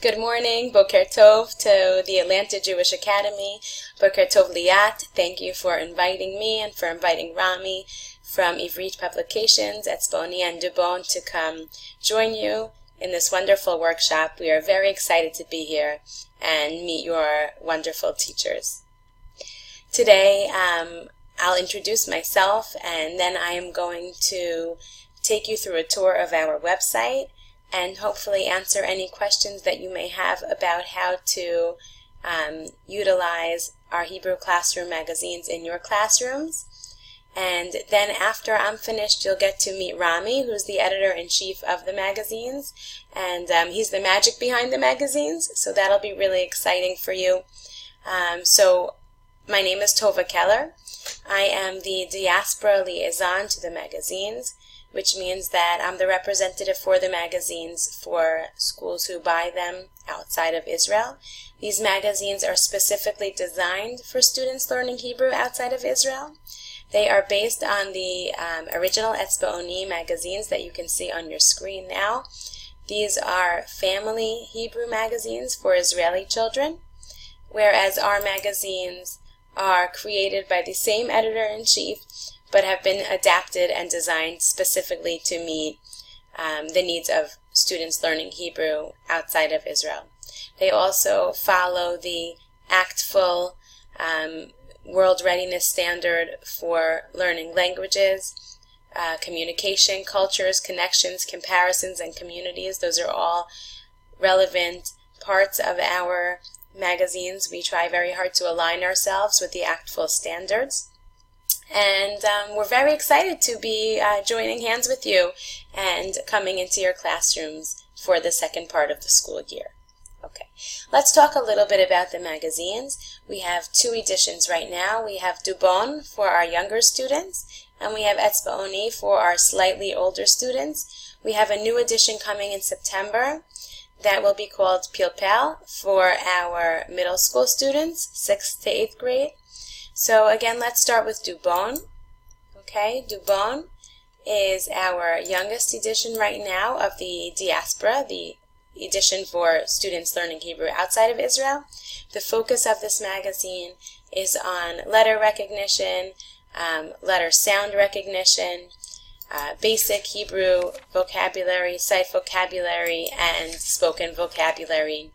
Good morning, Boker Tov to the Atlanta Jewish Academy. Boker Tov Liat, thank you for inviting me and for inviting Rami from Ivrit Publications, Ezbeoni and Dubon to come join you in this wonderful workshop. We are very excited to be here and meet your wonderful teachers. Today, I'll introduce myself and then I am going to take you through a tour of our website and hopefully answer any questions that you may have about how to utilize our Hebrew classroom magazines in your classrooms. And then after I'm finished, you'll get to meet Rami, who's the editor-in-chief of the magazines, and he's the magic behind the magazines, so that'll be really exciting for you. So my name is Tova Keller. I am the diaspora liaison to the magazines, which means that I'm the representative for the magazines for schools who buy them outside of Israel. These magazines are specifically designed for students learning Hebrew outside of Israel. They are based on the original Ezbeoni magazines that you can see on your screen now. These are family Hebrew magazines for Israeli children, whereas our magazines are created by the same editor-in-chief but have been adapted and designed specifically to meet the needs of students learning Hebrew outside of Israel. They also follow the ACTFL World Readiness Standard for learning languages, communication, cultures, connections, comparisons, and communities. Those are all relevant parts of our magazines. We try very hard to align ourselves with the ACTFL standards. And we're very excited to be joining hands with you and coming into your classrooms for the second part of the school year. Okay, let's talk a little bit about the magazines. We have two editions right now. We have Dubon for our younger students, and we have Ezbeoni for our slightly older students. We have a new edition coming in September that will be called Pilpel for our middle school students, 6th to 8th grade. So again, let's start with Dubon. Okay, Dubon is our youngest edition right now of the diaspora, the edition for students learning Hebrew outside of Israel. The focus of this magazine is on letter recognition, letter sound recognition, basic Hebrew vocabulary, sight vocabulary, and spoken vocabulary.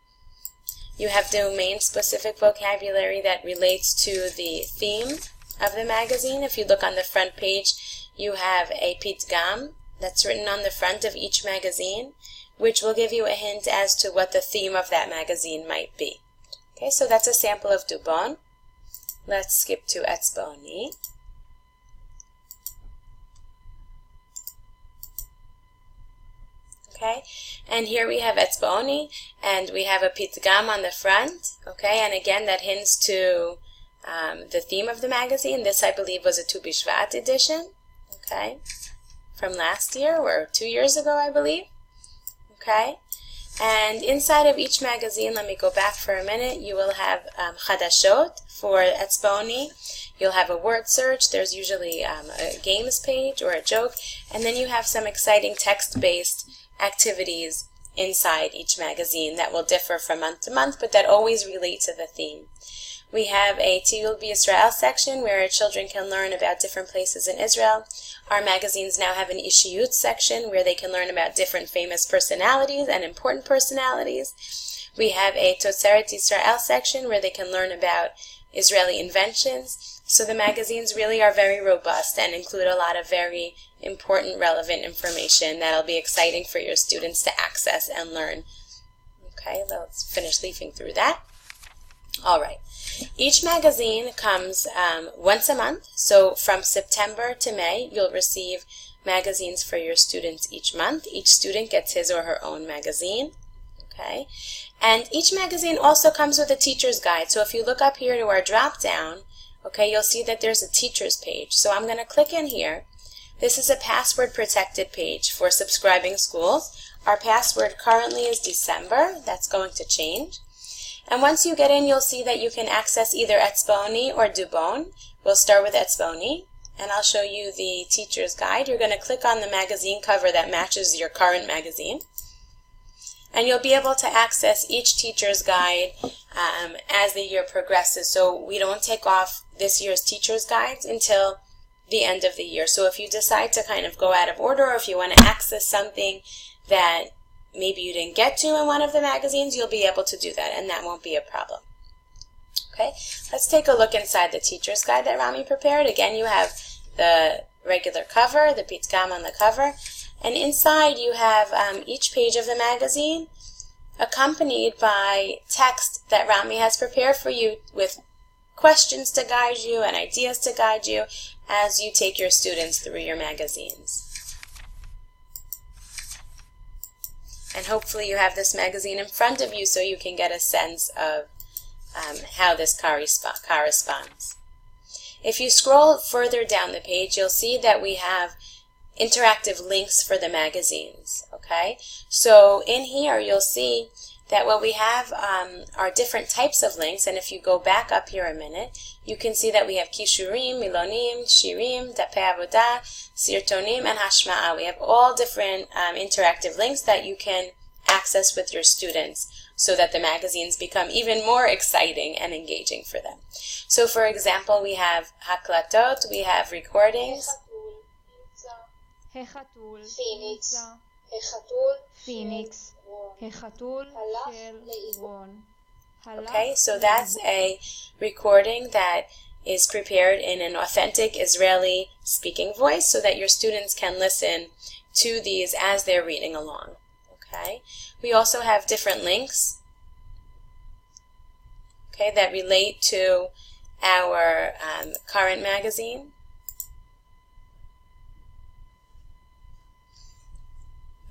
You have domain-specific vocabulary that relates to the theme of the magazine. If you look on the front page, you have a pitgam that's written on the front of each magazine, which will give you a hint as to what the theme of that magazine might be. Okay, so that's a sample of Dubon. Let's skip to Ezbeoni. Okay, and here we have Ezbeoni, and we have a pitgam on the front. Okay, and again that hints to the theme of the magazine. This, I believe, was a Tu B'Shvat edition. Okay, from last year or 2 years ago, I believe. Okay, and inside of each magazine, let me go back for a minute. You will have Chadashot for Ezbeoni. You'll have a word search. There's usually a games page or a joke, and then you have some exciting text-based activities inside each magazine that will differ from month to month, but that always relate to the theme. We have a Tiyul B'Yisrael section where our children can learn about different places in Israel. Our magazines now have an Ishiyut section where they can learn about different famous personalities and important personalities. We have a Totzeret Yisrael section where they can learn about Israeli inventions. So the magazines really are very robust and include a lot of very important, relevant information that'll be exciting for your students to access and learn. Okay, let's finish leafing through that. All right. Each magazine comes once a month, so from September to May, you'll receive magazines for your students each month. Each student gets his or her own magazine. Okay, and each magazine also comes with a teacher's guide. So if you look up here to our drop-down, okay, you'll see that there's a teacher's page. So I'm going to click in here. This is a password-protected page for subscribing schools. Our password currently is December. That's going to change. And once you get in, you'll see that you can access either Ezbeoni or Dubon. We'll start with Ezbeoni, and I'll show you the teacher's guide. You're going to click on the magazine cover that matches your current magazine. And you'll be able to access each teacher's guide as the year progresses. So we don't take off this year's teacher's guides until the end of the year. So if you decide to kind of go out of order, or if you want to access something that maybe you didn't get to in one of the magazines, you'll be able to do that, and that won't be a problem. Okay, let's take a look inside the teacher's guide that Rami prepared. Again, you have the regular cover, the pitgam on the cover, and inside you have each page of the magazine accompanied by text that Rami has prepared for you with questions to guide you and ideas to guide you as you take your students through your magazines. And hopefully you have this magazine in front of you so you can get a sense of how this corresponds. If you scroll further down the page, you'll see that we have interactive links for the magazines. Okay, so in here you'll see that what we have are different types of links, and if you go back up here a minute, you can see that we have kishurim, milonim, shirim, dapei avodah, sirtonim, and hashma'a. We have all different interactive links that you can access with your students so that the magazines become even more exciting and engaging for them. So for example, we have haklatot, we have recordings. Phoenix. Okay, so that's a recording that is prepared in an authentic Israeli speaking voice so that your students can listen to these as they're reading along. Okay, we also have different links, okay, that relate to our current magazine.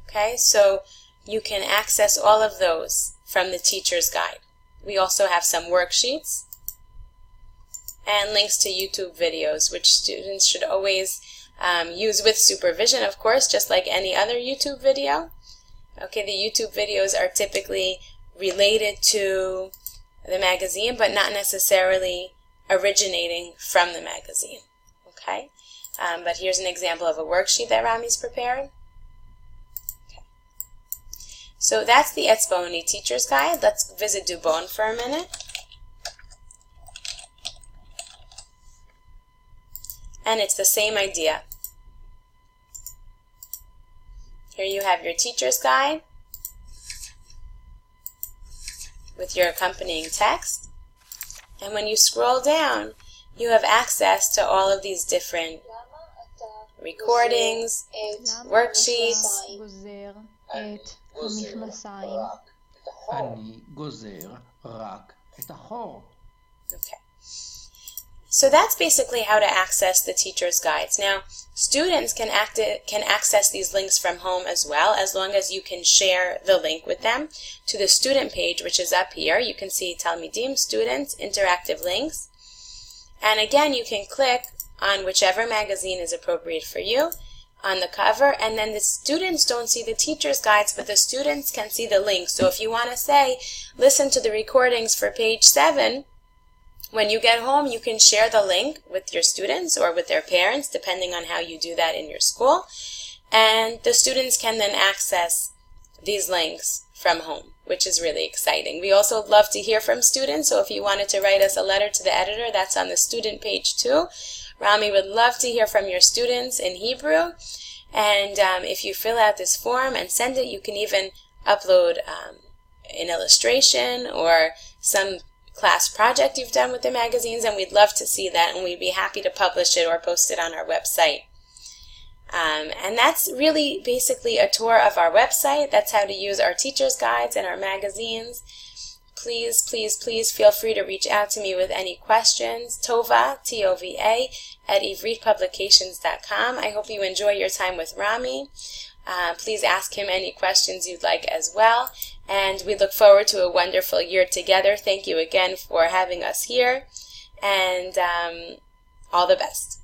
Okay, so you can access all of those from the teacher's guide. We also have some worksheets and links to YouTube videos, which students should always use with supervision, of course, just like any other YouTube video. Okay, the YouTube videos are typically related to the magazine, but not necessarily originating from the magazine. Okay, but here's an example of a worksheet that Rami's prepared. So that's the Ezbeoni Teacher's Guide. Let's visit Dubon for a minute. And it's the same idea. Here you have your teacher's guide with your accompanying text. And when you scroll down, you have access to all of these different recordings, worksheets. Okay. So that's basically how to access the teacher's guides. Now, students can access these links from home as well, as long as you can share the link with them to the student page, which is up here. You can see Talmidim, students, interactive links. And again, you can click on whichever magazine is appropriate for you on the cover, and then the students don't see the teacher's guides, but the students can see the links. So if you want to say, listen to the recordings for page 7, when you get home, you can share the link with your students or with their parents, depending on how you do that in your school. And the students can then access these links from home, which is really exciting. We also love to hear from students, so if you wanted to write us a letter to the editor, that's on the student page too. Rami would love to hear from your students in Hebrew. And if you fill out this form and send it, you can even upload an illustration or some class project you've done with the magazines, and we'd love to see that, and we'd be happy to publish it or post it on our website. And that's really basically a tour of our website. That's how to use our teacher's guides and our magazines. Please, please, please feel free to reach out to me with any questions. Tova, T-O-V-A, at ivritpublications.com. I hope you enjoy your time with Rami. Please ask him any questions you'd like as well. And we look forward to a wonderful year together. Thank you again for having us here. And all the best.